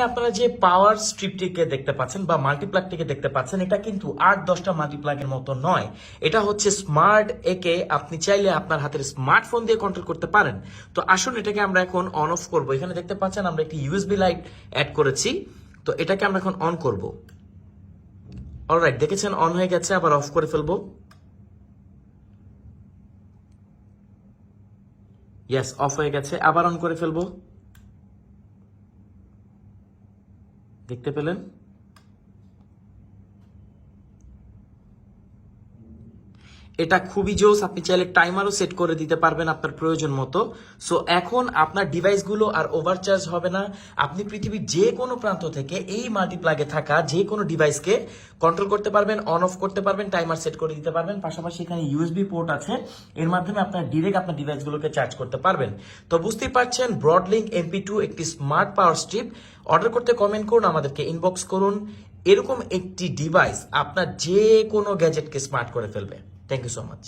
আপনারা যে পাওয়ার স্ট্রিপটিকে দেখতে পাচ্ছেন বা মাল্টিপ্লাগটিকে দেখতে পাচ্ছেন, এটা কিন্তু 8-10টা মাল্টিপ্লাগের মতো নয়। এটা হচ্ছে স্মার্ট একে আপনি চাইলে আপনার হাতের স্মার্টফোন দিয়ে কন্ট্রোল করতে পারেন। তো আসুন এটাকে আমরা এখন অন অফ করব। এখানে দেখতে পাচ্ছেন আমরা একটি ইউএসবি লাইট অ্যাড করেছি। তো এটাকে আমরা এখন অন করব। অলরাইট, দেখেছেন অন হয়ে গেছে। আবার অফ করে ফেলবো। ইয়েস, অফ হয়ে গেছে। আবার অন করে ফেলবো। দেখতে পেলেন? এটা খুবই জোস। আপনি চাইলে টাইমারও সেট করে দিতে পারবেন আপনার প্রয়োজন মতো। সো এখন আপনার ডিভাইসগুলো আর ওভারচার্জ হবে না। আপনি পৃথিবীর যে কোনো প্রান্ত থেকে এই মাল্টিপ্লাগে থাকা যে কোনো ডিভাইসকে কন্ট্রোল করতে পারবেন, অন অফ করতে পারবেন, টাইমার সেট করে দিতে পারবেন। পাশাপাশি এখানে ইউএসবি পোর্ট আছে, এর মাধ্যমে আপনার ডিরেক্ট আপনার ডিভাইসগুলোকে চার্জ করতে পারবেন। তো বুঝতেই পারছেন, ব্রডলিংক MP2 একটি স্মার্ট পাওয়ার স্ট্রিপ। অর্ডার করতে কমেন্ট করুন, আমাদেরকে ইনবক্স করুন। এরকম একটি ডিভাইস আপনার যে কোনো গ্যাজেটকে স্মার্ট করে ফেলবে। Thank you so much.